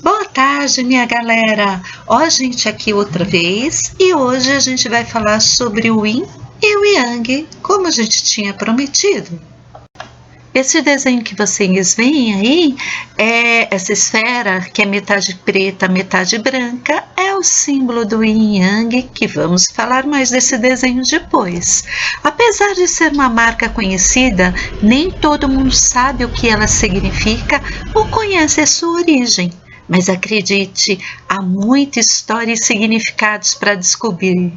Boa tarde, minha galera! Ó, gente, aqui outra vez e hoje a gente vai falar sobre o Yin e o Yang, como a gente tinha prometido. Esse desenho que vocês veem aí, essa esfera que é metade preta, metade branca, é o símbolo do Yin e Yang, que vamos falar mais desse desenho depois. Apesar de ser uma marca conhecida, nem todo mundo sabe o que ela significa ou conhece a sua origem. Mas acredite, há muita história e significados para descobrir.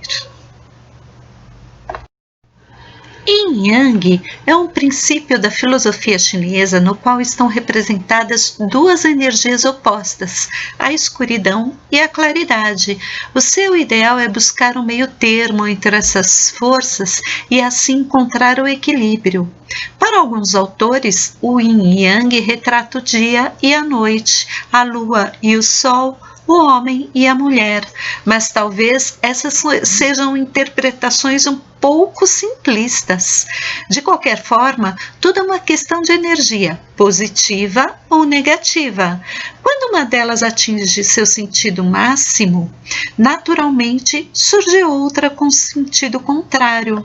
Yin Yang é um princípio da filosofia chinesa no qual estão representadas duas energias opostas, a escuridão e a claridade. O seu ideal é buscar um meio termo entre essas forças e assim encontrar o equilíbrio. Para alguns autores, o Yin e Yang retrata o dia e a noite, a lua e o sol, o homem e a mulher, mas talvez essas sejam interpretações um pouco simplistas. De qualquer forma, tudo é uma questão de energia, positiva ou negativa. Quando uma delas atinge seu sentido máximo, naturalmente surge outra com sentido contrário.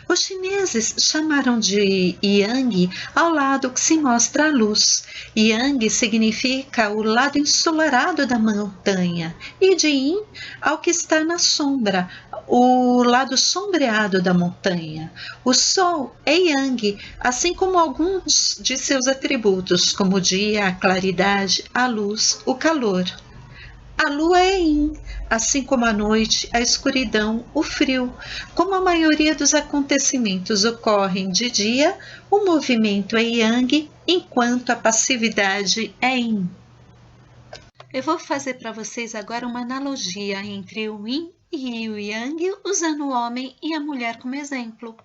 Os chineses chamaram de Yang ao lado que se mostra a luz. Yang significa o lado ensolarado da montanha e de Yin ao que está na sombra, o lado sombreado da montanha. O sol é Yang, assim como alguns de seus atributos, como o dia, a claridade, a luz, o calor. A lua é Yin, assim como a noite, a escuridão, o frio. Como a maioria dos acontecimentos ocorrem de dia, o movimento é Yang, enquanto a passividade é Yin. Eu vou fazer para vocês agora uma analogia entre o Yin e o Yang, usando o homem e a mulher como exemplo.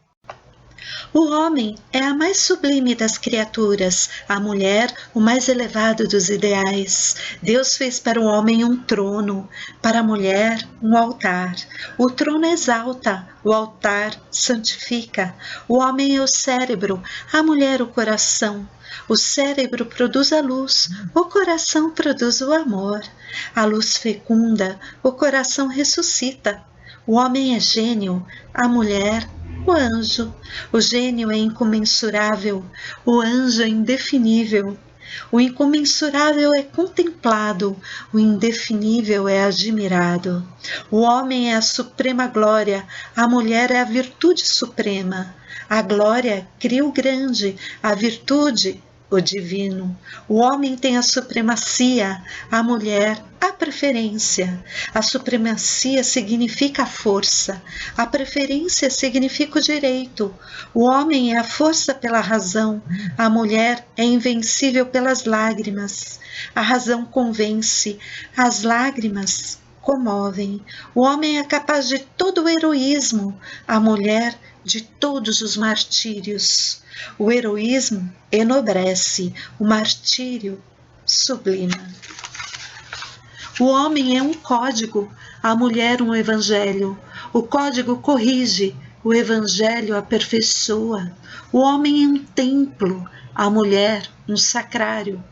O homem é a mais sublime das criaturas, a mulher o mais elevado dos ideais. Deus fez para o homem um trono, para a mulher um altar. O trono exalta, o altar santifica. O homem é o cérebro, a mulher o coração. O cérebro produz a luz, o coração produz o amor. A luz fecunda, o coração ressuscita. O homem é gênio, a mulher o anjo. O gênio é incomensurável, o anjo é indefinível. O incomensurável é contemplado, o indefinível é admirado. O homem é a suprema glória, a mulher é a virtude suprema. A glória cria o grande, a virtude o divino. O homem tem a supremacia, a mulher a preferência. A supremacia significa a força, a preferência significa o direito. O homem é a força pela razão, a mulher é invencível pelas lágrimas. A razão convence, as lágrimas comovem. O homem é capaz de todo o heroísmo, a mulher de todos os martírios. O heroísmo enobrece, o martírio sublima. O homem é um código, a mulher um evangelho. O código corrige, o evangelho aperfeiçoa. O homem é um templo, a mulher um sacrário.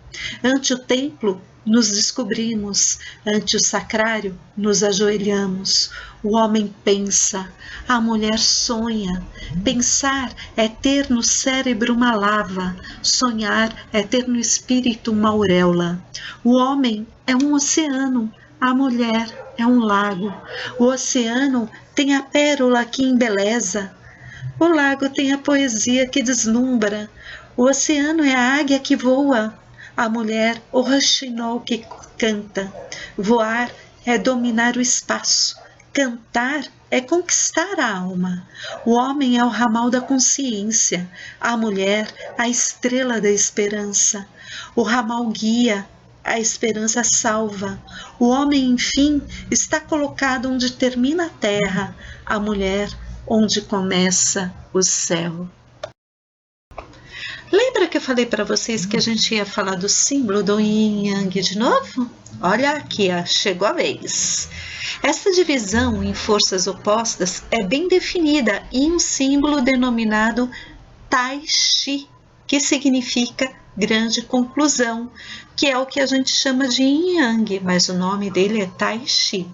Ante o templo nos descobrimos, ante o sacrário nos ajoelhamos. O homem pensa, a mulher sonha. Pensar é ter no cérebro uma lava, sonhar é ter no espírito uma auréola. O homem é um oceano, a mulher é um lago. O oceano tem a pérola que embeleza, o lago tem a poesia que deslumbra. O oceano é a águia que voa, a mulher o roxinol que canta. Voar é dominar o espaço, cantar é conquistar a alma. O homem é o ramal da consciência, a mulher a estrela da esperança. O ramal guia, a esperança salva. O homem, enfim, está colocado onde termina a terra, a mulher onde começa o céu. Lembra que eu falei para vocês que a gente ia falar do símbolo do Yin e Yang de novo? Olha aqui, chegou a vez. Essa divisão em forças opostas é bem definida em um símbolo denominado Tai Chi, que significa grande conclusão, que é o que a gente chama de Yin Yang, mas o nome dele é Tai Chi.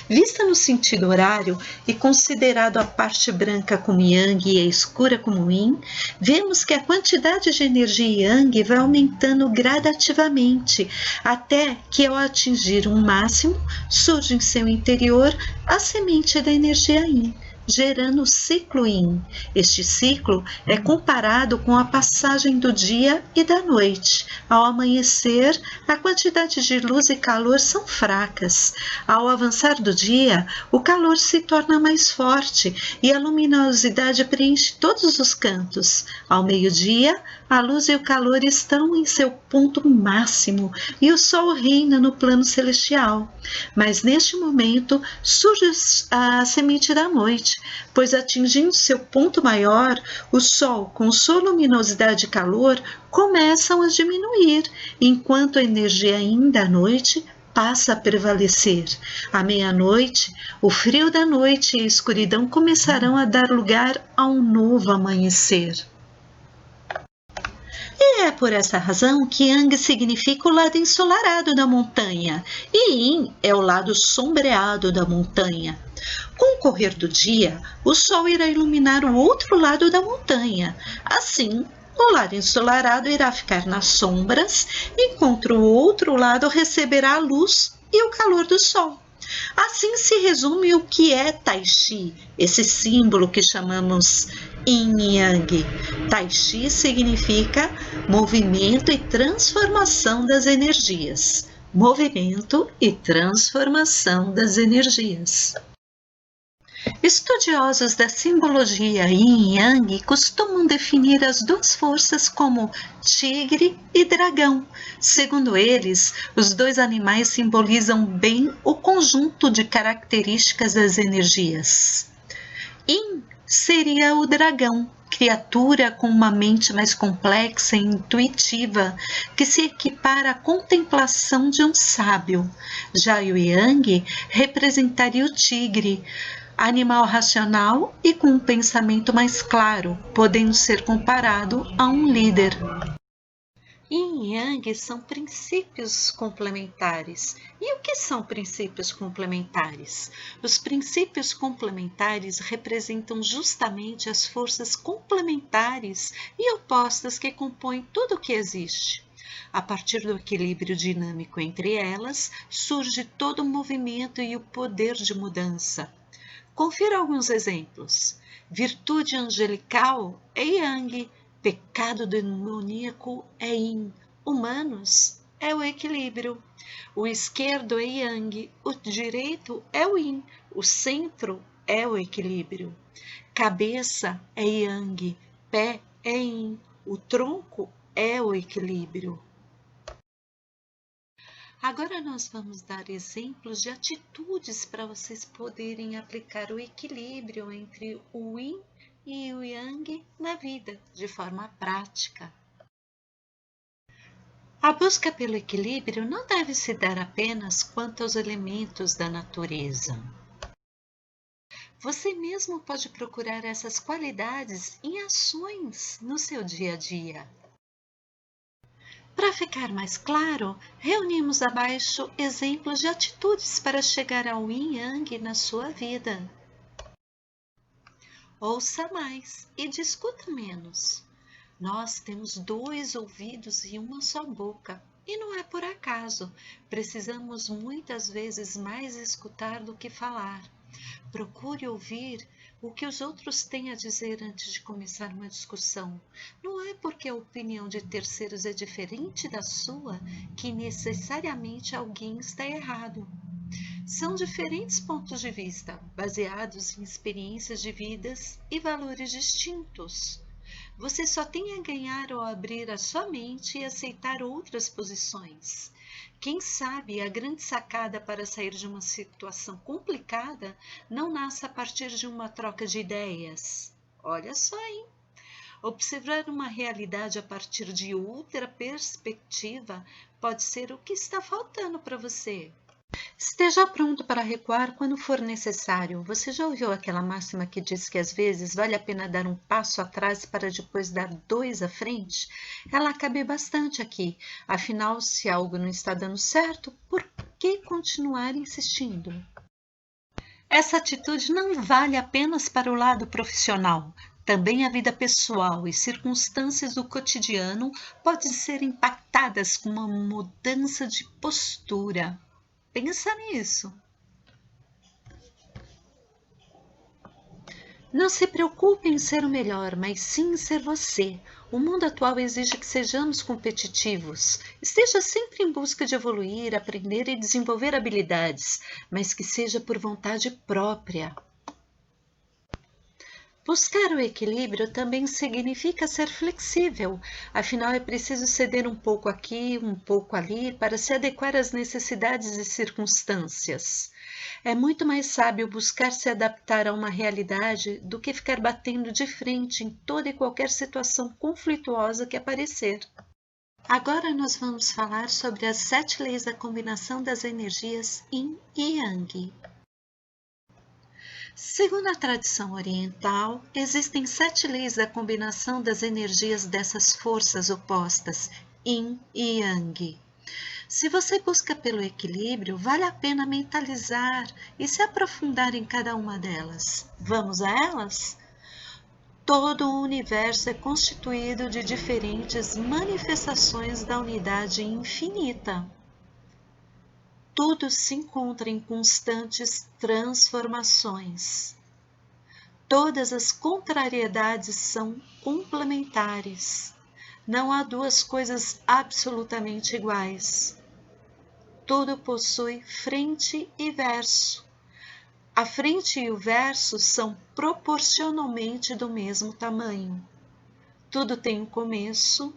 Vista no sentido horário e considerado a parte branca como Yang e a escura como Yin, vemos que a quantidade de energia Yang vai aumentando gradativamente, até que ao atingir um máximo, surge em seu interior a semente da energia Yin, gerando o ciclo Yin. Este ciclo é comparado com a passagem do dia e da noite. Ao amanhecer, a quantidade de luz e calor são fracas. Ao avançar do dia, o calor se torna mais forte e a luminosidade preenche todos os cantos. Ao meio-dia, a luz e o calor estão em seu ponto máximo e o sol reina no plano celestial. Mas neste momento surge a semente da noite, pois atingindo seu ponto maior, o sol, com sua luminosidade e calor, começam a diminuir, enquanto a energia ainda da noite passa a prevalecer. À meia-noite, o frio da noite e a escuridão começarão a dar lugar a um novo amanhecer. E é por essa razão que Yang significa o lado ensolarado da montanha e Yin é o lado sombreado da montanha. Com o correr do dia, o sol irá iluminar o outro lado da montanha. Assim, o lado ensolarado irá ficar nas sombras, enquanto o outro lado receberá a luz e o calor do sol. Assim se resume o que é Tai Chi, esse símbolo que chamamos Yin Yang. Tai Chi significa movimento e transformação das energias. Movimento e transformação das energias. Estudiosos da simbologia Yin e Yang costumam definir as duas forças como tigre e dragão. Segundo eles, os dois animais simbolizam bem o conjunto de características das energias. Yin seria o dragão, criatura com uma mente mais complexa e intuitiva, que se equipara à contemplação de um sábio. Já o Yang representaria o tigre, animal racional e com um pensamento mais claro, podendo ser comparado a um líder. Yin e Yang são princípios complementares. E o que são princípios complementares? Os princípios complementares representam justamente as forças complementares e opostas que compõem tudo o que existe. A partir do equilíbrio dinâmico entre elas, surge todo o movimento e o poder de mudança. Confira alguns exemplos. Virtude angelical é Yang, pecado demoníaco é Yin, humanos é o equilíbrio. O esquerdo é Yang, o direito é o Yin, o centro é o equilíbrio. Cabeça é Yang, pé é Yin, o tronco é o equilíbrio. Agora nós vamos dar exemplos de atitudes para vocês poderem aplicar o equilíbrio entre o Yin e o Yang na vida, de forma prática. A busca pelo equilíbrio não deve se dar apenas quanto aos elementos da natureza. Você mesmo pode procurar essas qualidades em ações no seu dia a dia. Para ficar mais claro, reunimos abaixo exemplos de atitudes para chegar ao Yin Yang na sua vida. Ouça mais e discuta menos. Nós temos 2 ouvidos e uma só boca, e não é por acaso. Precisamos muitas vezes mais escutar do que falar. Procure ouvir o que os outros têm a dizer antes de começar uma discussão. Não é porque a opinião de terceiros é diferente da sua que necessariamente alguém está errado. São diferentes pontos de vista, baseados em experiências de vidas e valores distintos. Você só tem a ganhar ao abrir a sua mente e aceitar outras posições. Quem sabe a grande sacada para sair de uma situação complicada não nasce a partir de uma troca de ideias. Olha só, hein? Observar uma realidade a partir de outra perspectiva pode ser o que está faltando para você. Esteja pronto para recuar quando for necessário. Você já ouviu aquela máxima que diz que às vezes vale a pena dar um passo atrás para depois dar dois à frente? Ela cabe bastante aqui. Afinal, se algo não está dando certo, por que continuar insistindo? Essa atitude não vale apenas para o lado profissional. Também a vida pessoal e circunstâncias do cotidiano podem ser impactadas com uma mudança de postura. Pensa nisso. Não se preocupe em ser o melhor, mas sim em ser você. O mundo atual exige que sejamos competitivos. Esteja sempre em busca de evoluir, aprender e desenvolver habilidades, mas que seja por vontade própria. Buscar o equilíbrio também significa ser flexível, afinal é preciso ceder um pouco aqui, um pouco ali, para se adequar às necessidades e circunstâncias. É muito mais sábio buscar se adaptar a uma realidade do que ficar batendo de frente em toda e qualquer situação conflituosa que aparecer. Agora nós vamos falar sobre as 7 leis da combinação das energias Yin e Yang. Segundo a tradição oriental, existem 7 leis da combinação das energias dessas forças opostas, Yin e Yang. Se você busca pelo equilíbrio, vale a pena mentalizar e se aprofundar em cada uma delas. Vamos a elas? Todo o universo é constituído de diferentes manifestações da unidade infinita. Tudo se encontra em constantes transformações. Todas as contrariedades são complementares. Não há duas coisas absolutamente iguais. Tudo possui frente e verso. A frente e o verso são proporcionalmente do mesmo tamanho. Tudo tem um começo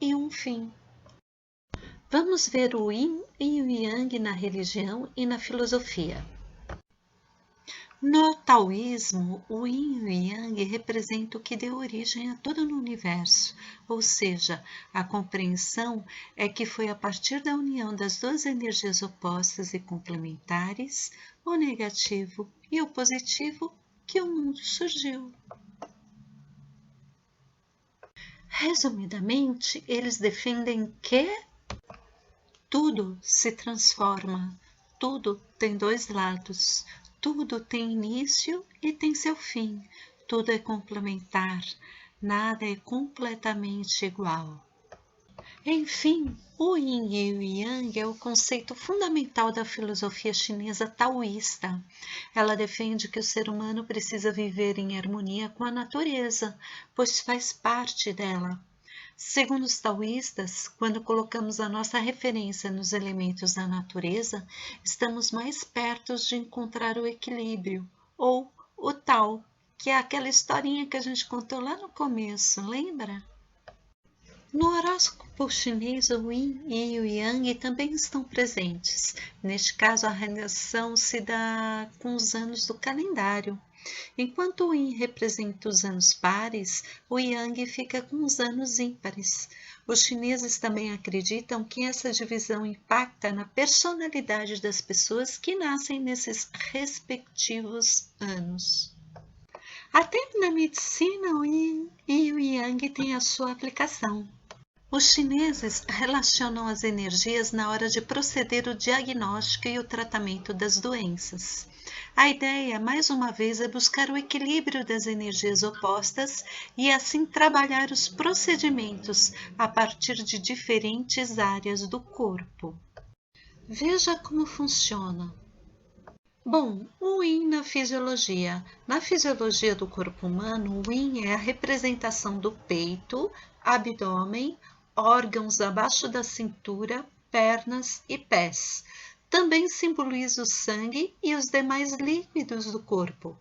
e um fim. Vamos ver o Yin e o Yang na religião e na filosofia. No taoísmo, o Yin e o Yang representam o que deu origem a tudo no universo, ou seja, a compreensão é que foi a partir da união das duas energias opostas e complementares, o negativo e o positivo, que o mundo surgiu. Resumidamente, eles defendem que tudo se transforma, tudo tem dois lados, tudo tem início e tem seu fim, tudo é complementar, nada é completamente igual. Enfim, o Yin e o Yang é o conceito fundamental da filosofia chinesa taoísta. Ela defende que o ser humano precisa viver em harmonia com a natureza, pois faz parte dela. Segundo os taoístas, quando colocamos a nossa referência nos elementos da natureza, estamos mais perto de encontrar o equilíbrio, ou o Tao, que é aquela historinha que a gente contou lá no começo, lembra? No horóscopo chinês, o Yin e o Yang também estão presentes. Neste caso, a relação se dá com os anos do calendário. Enquanto o Yin representa os anos pares, o Yang fica com os anos ímpares. Os chineses também acreditam que essa divisão impacta na personalidade das pessoas que nascem nesses respectivos anos. Até na medicina, o Yin e o Yang têm a sua aplicação. Os chineses relacionam as energias na hora de proceder o diagnóstico e o tratamento das doenças. A ideia, mais uma vez, é buscar o equilíbrio das energias opostas e assim trabalhar os procedimentos a partir de diferentes áreas do corpo. Veja como funciona. Bom, o Yin na fisiologia. Na fisiologia do corpo humano, o Yin é a representação do peito, abdômen, órgãos abaixo da cintura, pernas e pés. Também simboliza o sangue e os demais líquidos do corpo.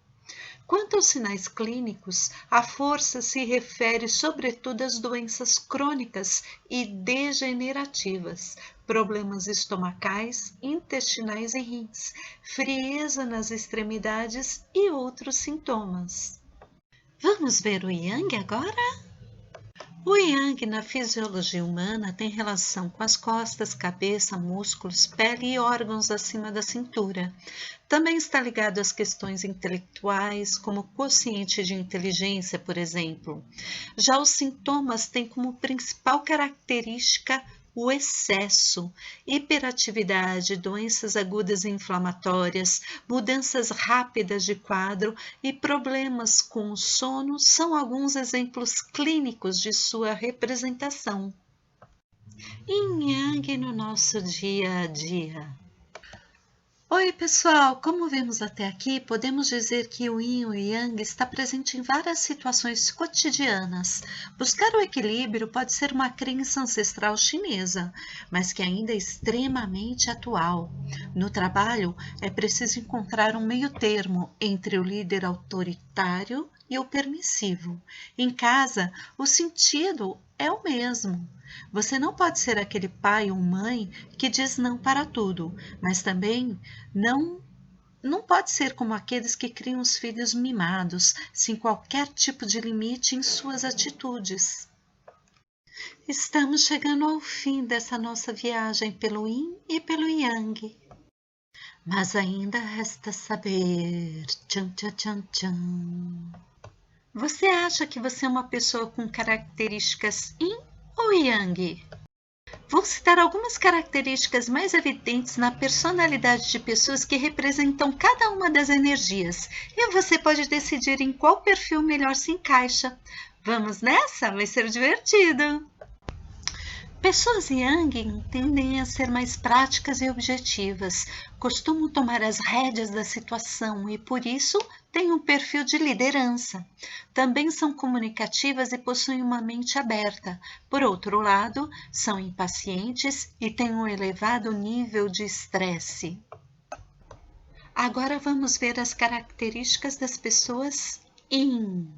Quanto aos sinais clínicos, a força se refere sobretudo às doenças crônicas e degenerativas, problemas estomacais, intestinais e rins, frieza nas extremidades e outros sintomas. Vamos ver o Yang agora? O Yang na fisiologia humana tem relação com as costas, cabeça, músculos, pele e órgãos acima da cintura. Também está ligado às questões intelectuais, como quociente de inteligência, por exemplo. Já os sintomas têm como principal característica o excesso, hiperatividade, doenças agudas e inflamatórias, mudanças rápidas de quadro e problemas com o sono são alguns exemplos clínicos de sua representação. Yin Yang no nosso dia a dia. Oi, pessoal! Como vimos até aqui, podemos dizer que o Yin e o Yang está presente em várias situações cotidianas. Buscar o equilíbrio pode ser uma crença ancestral chinesa, mas que ainda é extremamente atual. No trabalho, é preciso encontrar um meio-termo entre o líder autoritário e o permissivo. Em casa, o sentido é o mesmo. Você não pode ser aquele pai ou mãe que diz não para tudo, mas também não pode ser como aqueles que criam os filhos mimados, sem qualquer tipo de limite em suas atitudes. Estamos chegando ao fim dessa nossa viagem pelo Yin e pelo Yang. Mas ainda resta saber. Tchan, tchan, tchan, tchan. Você acha que você é uma pessoa com características Yin ou Yang? Vou citar algumas características mais evidentes na personalidade de pessoas que representam cada uma das energias, e você pode decidir em qual perfil melhor se encaixa. Vamos nessa? Vai ser divertido! Pessoas Yang tendem a ser mais práticas e objetivas, costumam tomar as rédeas da situação e, por isso, têm um perfil de liderança. Também são comunicativas e possuem uma mente aberta. Por outro lado, são impacientes e têm um elevado nível de estresse. Agora vamos ver as características das pessoas Yin.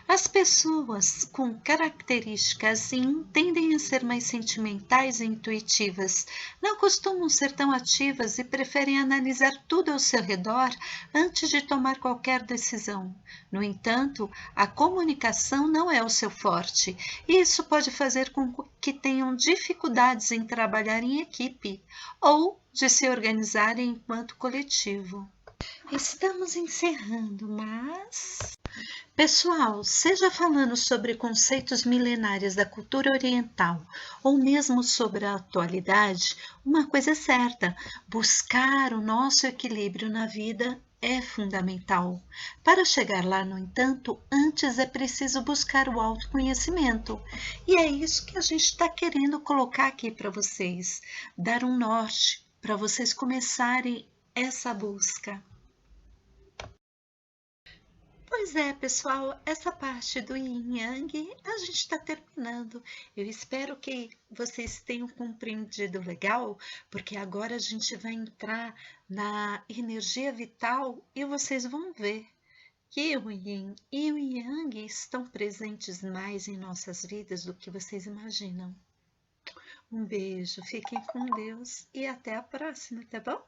As pessoas com características Yin tendem a ser mais sentimentais e intuitivas, não costumam ser tão ativas e preferem analisar tudo ao seu redor antes de tomar qualquer decisão. No entanto, a comunicação não é o seu forte, e isso pode fazer com que tenham dificuldades em trabalhar em equipe ou de se organizarem enquanto coletivo. Estamos encerrando, mas pessoal, seja falando sobre conceitos milenares da cultura oriental ou mesmo sobre a atualidade, uma coisa é certa: buscar o nosso equilíbrio na vida é fundamental. Para chegar lá, no entanto, antes é preciso buscar o autoconhecimento. E é isso que a gente está querendo colocar aqui para vocês, dar um norte para vocês começarem essa busca. Pois é, pessoal, essa parte do Yin Yang a gente está terminando. Eu espero que vocês tenham compreendido legal, porque agora a gente vai entrar na energia vital e vocês vão ver que o Yin e o Yang estão presentes mais em nossas vidas do que vocês imaginam. Um beijo, fiquem com Deus e até a próxima, tá bom?